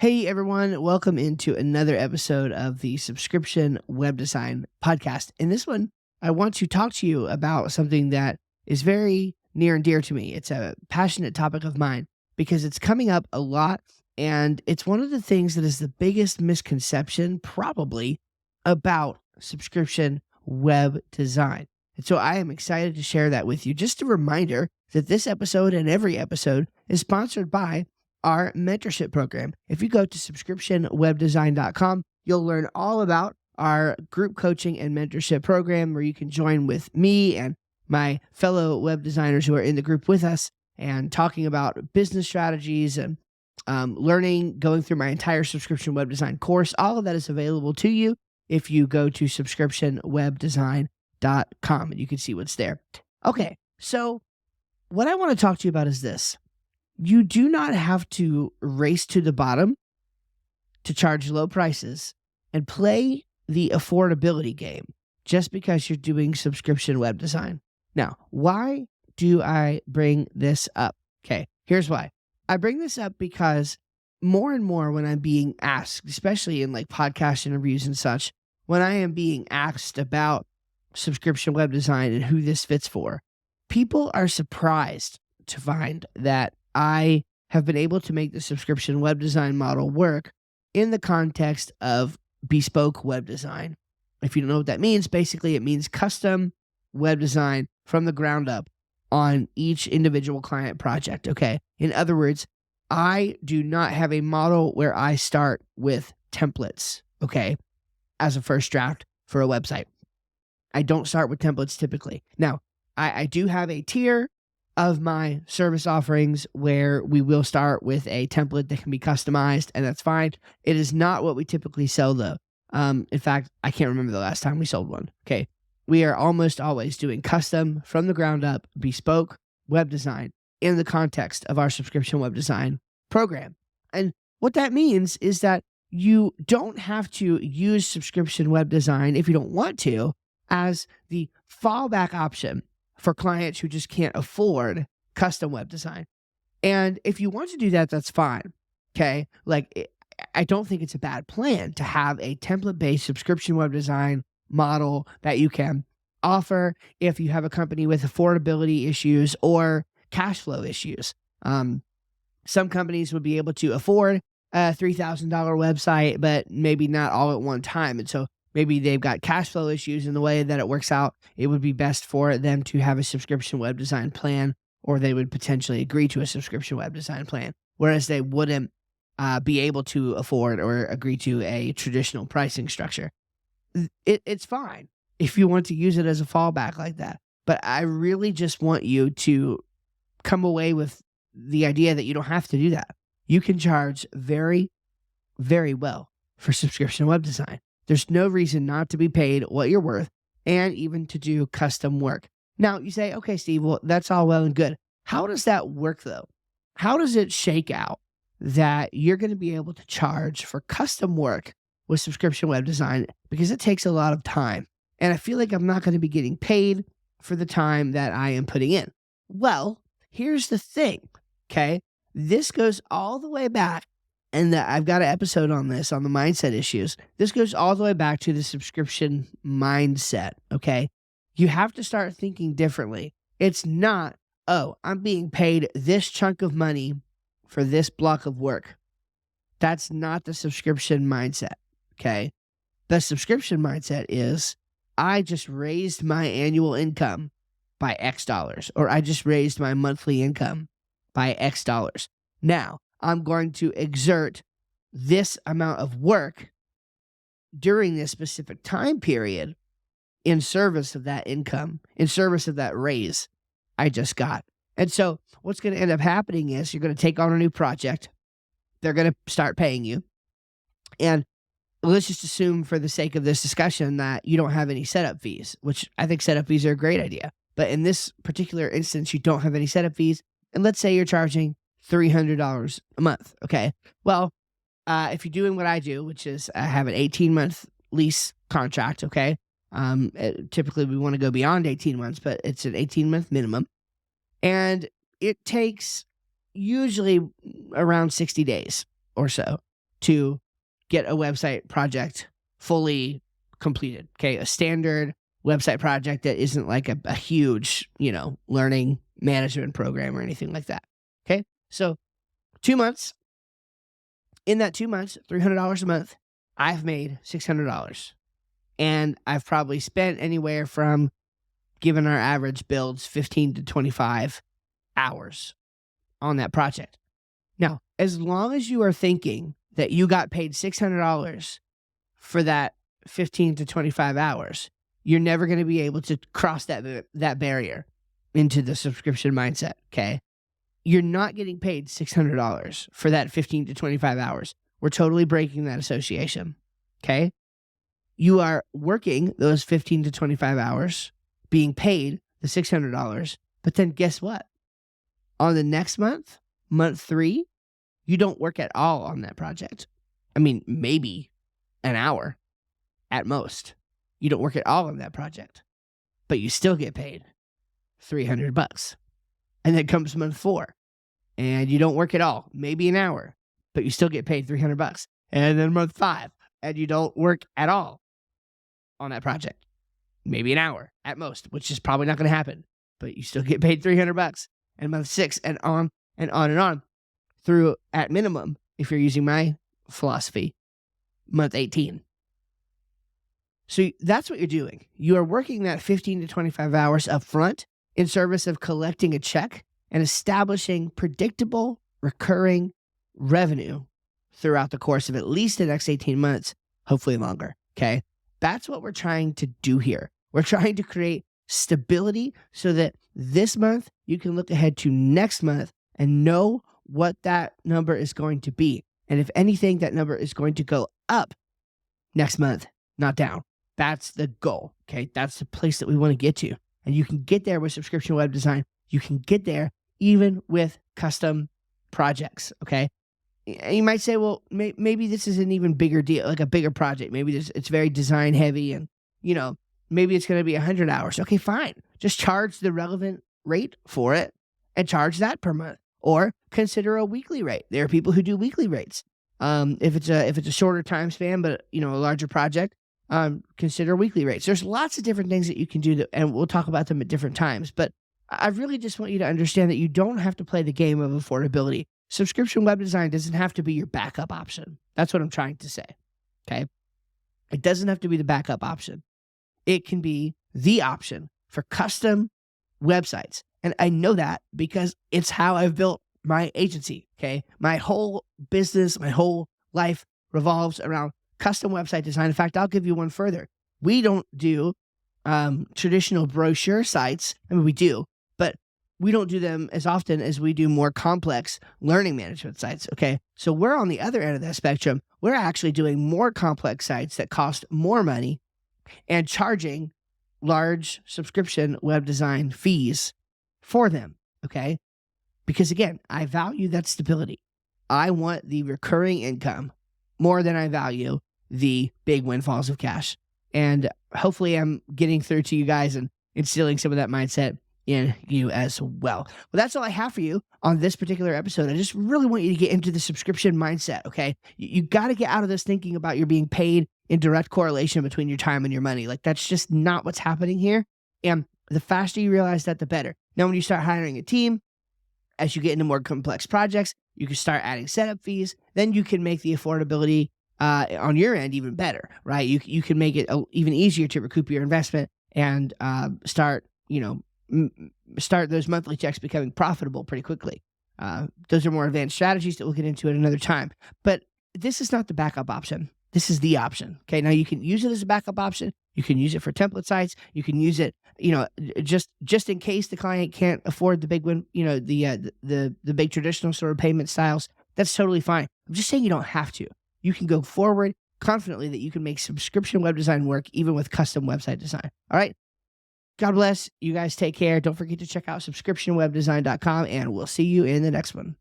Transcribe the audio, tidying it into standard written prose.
Hey everyone, welcome into another episode of the Subscription Web Design Podcast. In this one, I want to talk to you about something that is very near and dear to me. It's a passionate topic of mine because it's coming up a lot, and it's one of the things that is the biggest misconception, probably, about subscription web design. And so I am excited to share that with you. Just a reminder that this episode and every episode is sponsored by our mentorship program. If you go to subscriptionwebdesign.com, you'll learn all about our group coaching and mentorship program where you can join with me and my fellow web designers who are in the group with us and talking about business strategies and learning, going through my entire subscription web design course. All of that is available to you if you go to subscriptionwebdesign.com and you can see what's there. Okay, so what I want to talk to you about is this. You do not have to race to the bottom to charge low prices and play the affordability game just because you're doing subscription web design. Now, why do I bring this up? Okay, here's why. I bring this up because more and more when I'm being asked, especially in like podcast interviews and such, when I am being asked about subscription web design and who this fits for, people are surprised to find that I have been able to make the subscription web design model work in the context of bespoke web design. If you don't know what that means, basically it means custom web design from the ground up on each individual client project, okay? In other words, I do not have a model where I start with templates, okay, as a first draft for a website. I don't start with templates typically. Now, I do have a tier of my service offerings where we will start with a template that can be customized, and that's fine. It is not what we typically sell, though. In fact, I can't remember the last time we sold one. Okay. We are almost always doing custom, from the ground up, bespoke web design in the context of our subscription web design program. And what that means is that you don't have to use subscription web design, if you don't want to, as the fallback option for clients who just can't afford custom web design. And if you want to do that, that's fine. Okay. I don't think it's a bad plan to have a template-based subscription web design model that you can offer if you have a company with affordability issues or cash flow issues. Some companies would be able to afford a $3,000 website, but maybe not all at one time. And so maybe they've got cash flow issues in the way that it works out. It would be best for them to have a subscription web design plan, or they would potentially agree to a subscription web design plan, whereas they wouldn't be able to afford or agree to a traditional pricing structure. It's fine if you want to use it as a fallback like that. But I really just want you to come away with the idea that you don't have to do that. You can charge very, very well for subscription web design. There's no reason not to be paid what you're worth and even to do custom work. Now, you say, okay, Steve, well, that's all well and good. How does that work, though? How does it shake out that you're going to be able to charge for custom work with subscription web design? Because it takes a lot of time. And I feel like I'm not going to be getting paid for the time that I am putting in. Well, here's the thing, okay? This goes all the way back. And I've got an episode on this, on the mindset issues. This goes all the way back to the subscription mindset, okay? You have to start thinking differently. It's not, oh, I'm being paid this chunk of money for this block of work. That's not the subscription mindset, okay? The subscription mindset is, I just raised my annual income by X dollars, or I just raised my monthly income by X dollars. Now, I'm going to exert this amount of work during this specific time period in service of that income, in service of that raise I just got. And so what's going to end up happening is you're going to take on a new project. They're going to start paying you. And let's just assume for the sake of this discussion that you don't have any setup fees, which I think setup fees are a great idea. But in this particular instance, you don't have any setup fees. And let's say you're charging $300 a month. Okay. Well, if you're doing what I do, which is I have an 18-month lease contract. Okay. Typically we want to go beyond 18 months, but it's an 18-month minimum. And it takes usually around 60 days or so to get a website project fully completed. Okay. A standard website project that isn't like a huge, learning management program or anything like that. Okay. So 2 months. In that 2 months, $300 a month, I've made $600. And I've probably spent anywhere from, given our average builds, 15 to 25 hours on that project. Now, as long as you are thinking that you got paid $600 for that 15 to 25 hours, you're never going to be able to cross that barrier into the subscription mindset, okay? You're not getting paid $600 for that 15 to 25 hours. We're totally breaking that association, okay? You are working those 15 to 25 hours, being paid the $600, but then guess what? On the next month, month 3, you don't work at all on that project. I mean, maybe an hour at most. You don't work at all on that project, but you still get paid $300. And then comes month 4, and you don't work at all, maybe an hour, but you still get paid $300. And then month 5, and you don't work at all on that project, maybe an hour at most, which is probably not going to happen, but you still get paid $300. And month 6, and on and on and on through, at minimum, if you're using my philosophy, month 18. So that's what you're doing. You are working that 15 to 25 hours up front in service of collecting a check and establishing predictable, recurring revenue throughout the course of at least the next 18 months, hopefully longer, okay? That's what we're trying to do here. We're trying to create stability so that this month you can look ahead to next month and know what that number is going to be. And if anything, that number is going to go up next month, not down. That's the goal, okay? That's the place that we want to get to. And you can get there with subscription web design. You can get there even with custom projects, okay? And you might say, well, maybe this is an even bigger deal, like a bigger project. Maybe it's very design heavy and, maybe it's going to be 100 hours. Okay, fine. Just charge the relevant rate for it and charge that per month. Or consider a weekly rate. There are people who do weekly rates. If it's a shorter time span, but a larger project, consider weekly rates. There's lots of different things that you can do, and we'll talk about them at different times. But I really just want you to understand that you don't have to play the game of affordability. Subscription web design doesn't have to be your backup option. That's what I'm trying to say. Okay, it doesn't have to be the backup option. It can be the option for custom websites. And I know that because it's how I've built my agency, okay? My whole business, my whole life revolves around custom website design. In fact, I'll give you one further. We don't do traditional brochure sites. I mean, we do, but we don't do them as often as we do more complex learning management sites, okay? So we're on the other end of that spectrum. We're actually doing more complex sites that cost more money and charging large subscription web design fees for them, okay? Because again, I value that stability. I want the recurring income more than I value the big windfalls of cash. And hopefully I'm getting through to you guys and instilling some of that mindset in you as well. Well, that's all I have for you on this particular episode. I just really want you to get into the subscription mindset, okay? You got to get out of this thinking about you're being paid in direct correlation between your time and your money. Like, that's just not what's happening here. And the faster you realize that, the better. Now, when you start hiring a team, as you get into more complex projects, you can start adding setup fees. Then you can make the affordability on your end even better, right? You can make it even easier to recoup your investment and start those monthly checks becoming profitable pretty quickly. Those are more advanced strategies that we'll get into at another time. But this is not the backup option. This is the option. Okay, now you can use it as a backup option. You can use it for template sites. You can use it, just in case the client can't afford the big one, the big traditional sort of payment styles. That's totally fine. I'm just saying you don't have to. You can go forward confidently that you can make subscription web design work even with custom website design. All right. God bless. You guys take care. Don't forget to check out subscriptionwebdesign.com, and we'll see you in the next one.